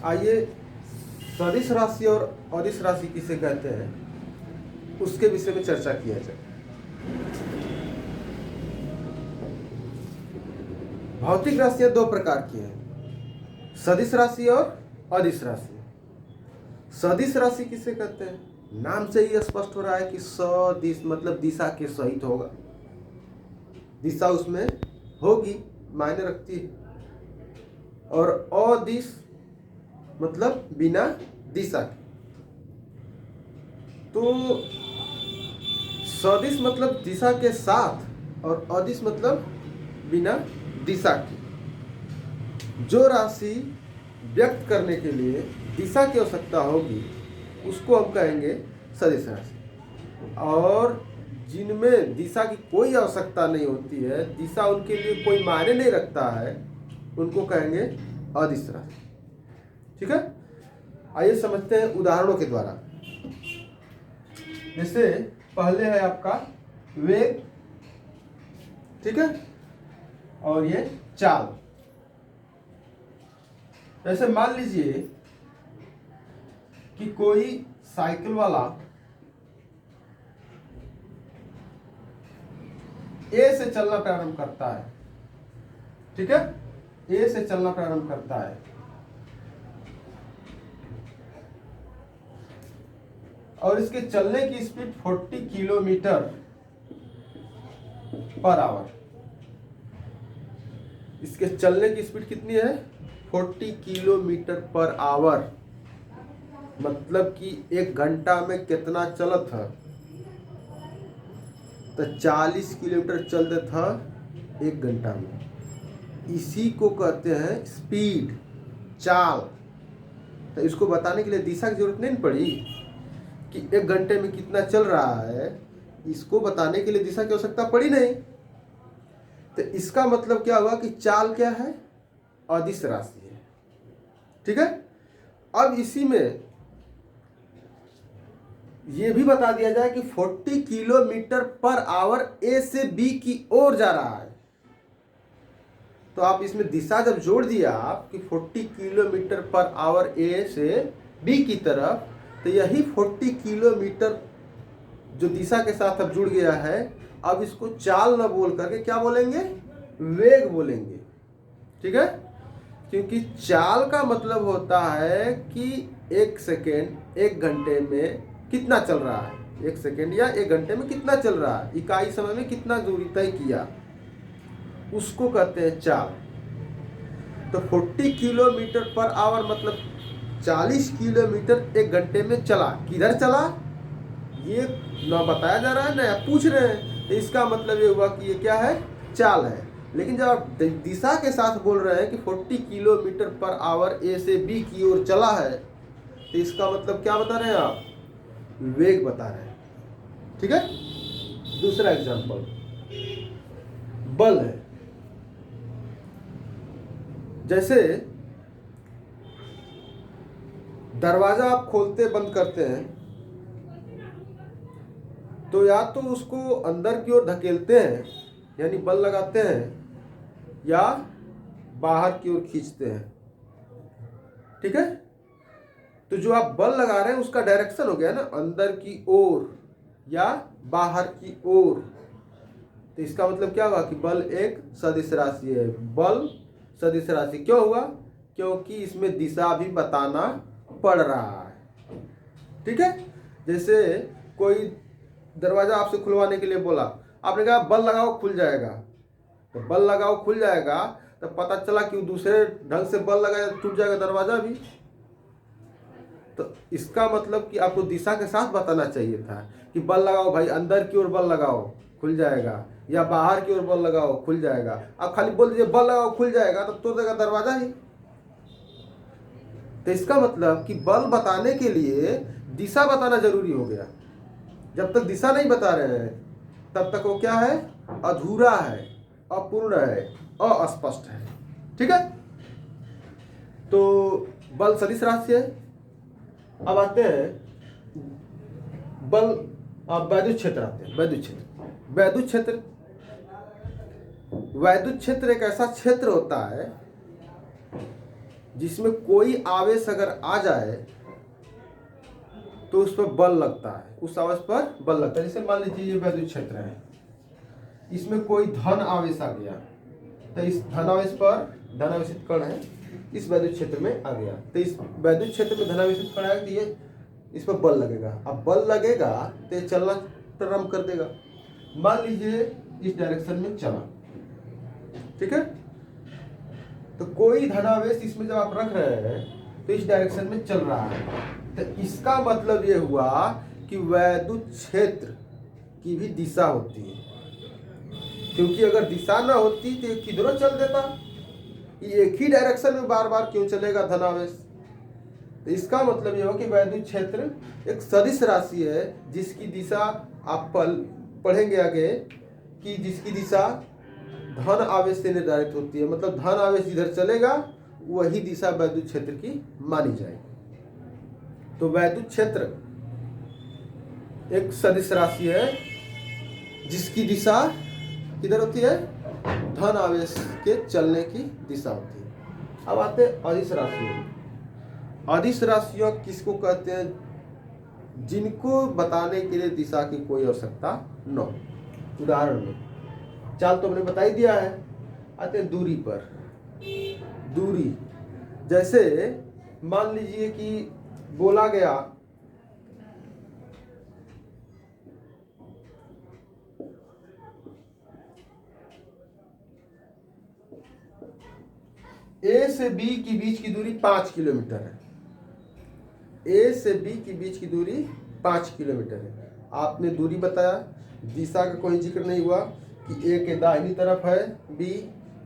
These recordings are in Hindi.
आइए सदिश राशि और अदिश राशि किसे कहते हैं उसके विषय में चर्चा किया जाए। भौतिक राशियां दो प्रकार की हैं, सदिश राशि और अदिश राशि। सदिश राशि किसे कहते हैं? नाम से ही स्पष्ट हो रहा है कि सदिश मतलब दिशा के सहित होगा, दिशा उसमें होगी, मायने रखती है। और अदिश मतलब बिना दिशा के। तो सदिश मतलब दिशा के साथ और अदिश मतलब बिना दिशा की। जो राशि व्यक्त करने के लिए दिशा की आवश्यकता होगी उसको हम कहेंगे सदिश राशि। और जिनमें दिशा की कोई आवश्यकता नहीं होती है, दिशा उनके लिए कोई मायने नहीं रखता है, उनको कहेंगे अदिश राशि। ठीक है, आइए समझते हैं उदाहरणों के द्वारा। जैसे पहले है आपका वेग, ठीक है, और ये चाल। जैसे मान लीजिए कि कोई साइकिल वाला ए से चलना प्रारंभ करता है, ठीक है, ए से चलना प्रारंभ करता है और इसके चलने की स्पीड 40 किलोमीटर पर आवर। इसके चलने की स्पीड कितनी है? 40 किलोमीटर पर आवर। मतलब कि 1 घंटा में कितना चलत है? तो 40 किलोमीटर चलते था 1 घंटा में। इसी को कहते हैं स्पीड, चाल। तो इसको बताने के लिए दिशा की जरूरत नहीं पड़ी कि 1 घंटे में कितना चल रहा है, इसको बताने के लिए दिशा की आवश्यकता पड़ी नहीं। तो इसका मतलब क्या हुआ कि चाल क्या है? अदिश राशि है। ठीक है, अब इसी में यह भी बता दिया जाए कि 40 किलोमीटर पर आवर ए से बी की ओर जा रहा है। तो आप इसमें दिशा जब जोड़ दिया आप कि 40 किलोमीटर पर आवर ए से बी की तरफ, तो यही 40 किलोमीटर जो दिशा के साथ अब जुड़ गया है, अब इसको चाल न बोल करके क्या बोलेंगे? वेग बोलेंगे। ठीक है, क्योंकि चाल का मतलब होता है कि 1 सेकेंड 1 घंटे में कितना चल रहा है, 1 सेकेंड या 1 घंटे में कितना चल रहा है, इकाई समय में कितना दूरी तय किया, उसको कहते हैं चाल। तो 40 किलोमीटर पर आवर मतलब 40 किलोमीटर 1 घंटे में चला। किधर चला ये ना बताया जा रहा है, ना पूछ रहे हैं। तो इसका मतलब ये हुआ कि ये क्या है? चाल है। लेकिन जब आप दिशा के साथ बोल रहे हैं कि 40 किलोमीटर पर आवर ए से बी की ओर चला है, तो इसका मतलब क्या बता रहे हैं आप? वेग बता रहे हैं। ठीक है, दूसरा एग्जांपल बल है। जैसे दरवाजा आप खोलते बंद करते हैं तो या तो उसको अंदर की ओर धकेलते हैं यानी बल लगाते हैं, या बाहर की ओर खींचते हैं। ठीक है, तो जो आप बल लगा रहे हैं उसका डायरेक्शन हो गया ना, अंदर की ओर या बाहर की ओर। तो इसका मतलब क्या हुआ कि बल एक सदिश राशि है। बल सदिश राशि क्यों हुआ? क्योंकि इसमें दिशा भी बताना पड़ रहा है। ठीक है, जैसे कोई दरवाजा आपसे खुलवाने के लिए बोला, आपने कहा बल लगाओ खुल जाएगा, तो बल लगाओ खुल जाएगा, तो पता चला कि दूसरे ढंग से बल लगाया टूट जाएगा दरवाजा भी। तो इसका मतलब कि आपको दिशा के साथ बताना चाहिए था कि बल लगाओ भाई, अंदर की ओर बल लगाओ खुल जाएगा, या बाहर की ओर बल लगाओ खुल जाएगा। आप खाली बोल दीजिए बल लगाओ खुल जाएगा, तो तोड़ देगा दरवाजा ही। तो इसका मतलब कि बल बताने के लिए दिशा बताना जरूरी हो गया। जब तक दिशा नहीं बता रहे हैं तब तक वो क्या है? अधूरा है, अपूर्ण है, अस्पष्ट है। ठीक है, तो बल सदिश राशि है। अब आते हैं बल, अब वैद्युत क्षेत्र आते हैं। वैद्युत क्षेत्र, वैद्युत क्षेत्र, वैद्युत क्षेत्र एक ऐसा क्षेत्र होता है जिसमें कोई आवेश अगर आ जाए तो उस पर बल लगता है, उस आवेश पर बल लगता है। जैसे मान लीजिए ये वैद्युत क्षेत्र है, इसमें कोई धन आवेश आ गया तो इस धनावेश पर, धनावेशित कण है, इस वैद्युत क्षेत्र में आ गया तो इस वैद्युत क्षेत्र में धनावेशित कण आएगा तो ये इस पर बल लगेगा। अब बल लगेगा तो ये चलना प्रारंभ कर देगा। मान लीजिए इस डायरेक्शन में चला, ठीक है, तो कोई धनावेश इसमें जब आप रख रहे हैं तो इस डायरेक्शन में चल रहा है, तो इसका मतलब ये हुआ कि वैद्युत क्षेत्र की भी दिशा होती है, क्योंकि अगर दिशा ना होती तो ये किधरों चल देता, ये एक ही डायरेक्शन में बार बार क्यों चलेगा धनावेश। तो इसका मतलब ये हो कि वैद्युत क्षेत्र एक सदिश राशि है जिसकी दिशा आप पढ़ेंगे आगे कि जिसकी दिशा धन आवेश से निर्धारित होती है, मतलब धन आवेश जिधर चलेगा वही दिशा वैद्युत क्षेत्र की मानी जाएगी। तो वैद्युत क्षेत्र एक सदिश राशि है जिसकी दिशा किधर होती है, धन आवेश के चलने की दिशा होती है। अब आते हैं अदिश राशियों। अदिश राशियां किसको कहते हैं, जिनको बताने के लिए दिशा की कोई आवश्यकता न हो। उदाहरण में चाल तो हमने बता ही दिया है। आते हैं दूरी पर। दूरी जैसे मान लीजिए कि बोला गया ए से बी के बीच की दूरी 5 किलोमीटर है। ए से बी के बीच की दूरी 5 किलोमीटर है। आपने दूरी बताया, दिशा का कोई जिक्र नहीं हुआ कि ए के दाहिनी तरफ है, बी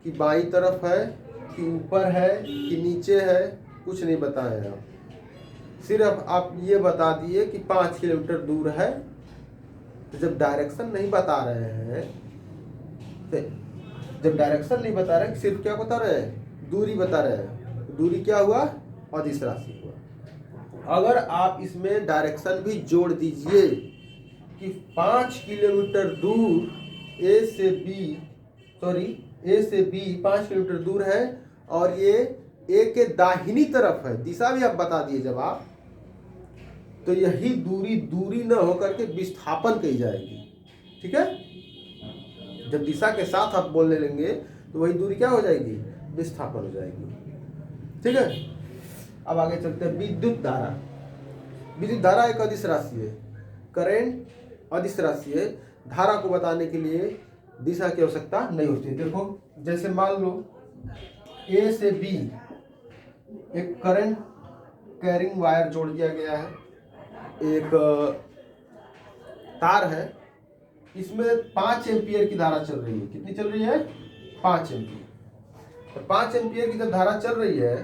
की बाईं तरफ है, कि ऊपर है कि नीचे है, कुछ नहीं बताया आप। सिर्फ आप ये बता दिए कि 5 किलोमीटर दूर है। तो जब डायरेक्शन नहीं बता रहे हैं, तो जब डायरेक्शन नहीं बता रहे, सिर्फ क्या बता रहे हैं, दूरी बता रहे हैं। दूरी क्या हुआ, अदिश राशि हुआ। अगर आप इसमें डायरेक्शन भी जोड़ दीजिए कि 5 किलोमीटर दूर ए से बी 5 किलोमीटर दूर है और ये ए के दाहिनी तरफ है, दिशा भी आप बता दिए जब आप, तो यही दूरी न होकर के विस्थापन कही जाएगी। ठीक है, जब दिशा के साथ आप बोलने लेंगे तो वही दूरी क्या हो जाएगी, विस्थापन हो जाएगी। ठीक है, अब आगे चलते हैं। विद्युत धारा। विद्युत धारा एक अदिश राशि है, करंट अदिश राशि है। धारा को बताने के लिए दिशा की आवश्यकता नहीं होती है। देखो जैसे मान लो ए से बी एक करंट कैरिंग वायर जोड़ दिया गया है, एक तार है, इसमें 5 एम्पियर की धारा चल रही है। कितनी चल रही है, 5 एम्पियर। तो 5 एम्पियर की जब धारा चल रही है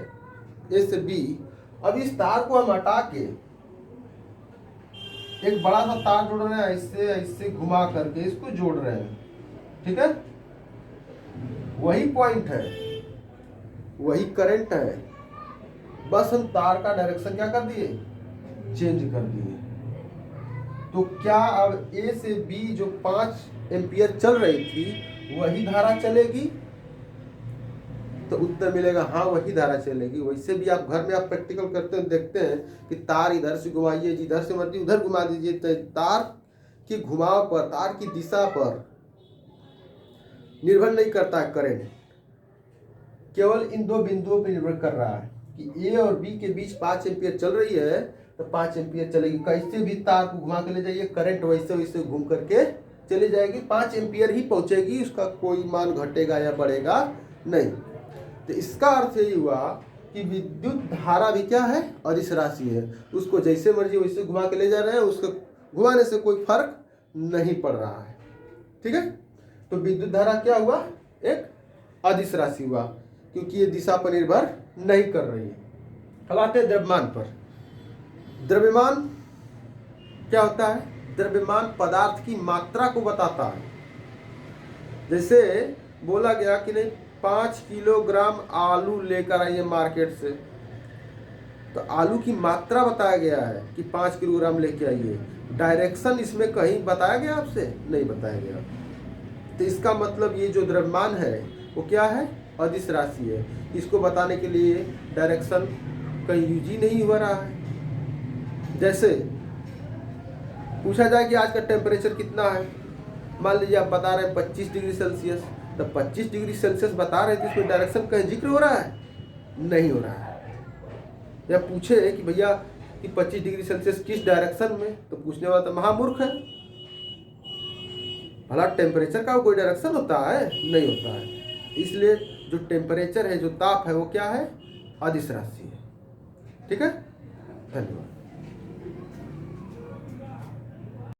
ए से बी, अब इस तार को हम हटा के एक बड़ा सा तार जोड़ रहे हैं, ऐसे ऐसे घुमा करके इसको जोड़ रहे हैं। ठीक है, वही पॉइंट है, वही करंट है, बस हम तार का डायरेक्शन क्या कर दिए, चेंज कर दिए। तो क्या अब ए से बी जो 5 एम्पियर चल रही थी वही धारा चलेगी, तो उत्तर मिलेगा हाँ वही धारा चलेगी। वैसे भी आप घर में आप प्रैक्टिकल करते हैं, देखते हैं कि तार इधर से घुमाइए, जिधर से मर्जी उधर घुमा दीजिए, तो तार की घुमाव पर, तार की दिशा पर निर्भर नहीं करता है करंट, केवल इन दो बिंदुओं पर निर्भर कर रहा है कि ए और बी के बीच 5 एम्पियर चल रही है तो 5 एम्पियर चलेगी। कैसे भी तार को घुमा के ले जाइए, करंट वैसे वैसे घूम करके चली जाएगी, 5 एम्पियर ही पहुंचेगी, उसका कोई मान घटेगा या बढ़ेगा नहीं। तो इसका अर्थ यही हुआ कि विद्युत धारा भी क्या है, अदिश राशि है। उसको जैसे मर्जी वैसे घुमा के ले जा रहे हैं, उसको घुमाने से कोई फर्क नहीं पड़ रहा है। ठीक है, तो विद्युत धारा क्या हुआ, एक अदिश राशि हुआ, क्योंकि ये दिशा पर निर्भर नहीं कर रही है। अब आते हैं द्रव्यमान पर। द्रव्यमान क्या होता है, द्रव्यमान पदार्थ की मात्रा को बताता है। जैसे बोला गया कि नहीं 5 किलोग्राम आलू लेकर आइए मार्केट से, तो आलू की मात्रा बताया गया है कि 5 किलोग्राम लेके आइए। डायरेक्शन इसमें कहीं बताया गया आपसे, नहीं बताया गया। तो इसका मतलब ये जो द्रव्यमान है वो क्या है, अदिश राशि है। इसको बताने के लिए डायरेक्शन कहीं यूज ही नहीं हो रहा है। जैसे पूछा जाए कि आज का टेम्परेचर कितना है, मान लीजिए आप बता रहे हैं 25 डिग्री सेल्सियस, तो 25 डिग्री सेल्सियस बता रहे थे, इसमें डायरेक्शन कहीं जिक्र हो रहा है? नहीं हो रहा है। या पूछे कि भैया कि 25 डिग्री सेल्सियस किस डायरेक्शन में, तो पूछने वाला तो महामूर्ख है। भला टेम्परेचर का कोई डायरेक्शन होता है? नहीं होता है। इसलिए जो टेम्परेचर है, जो ताप है, वो क्या है? अदिश राशि है। ठीक है, धन्यवाद।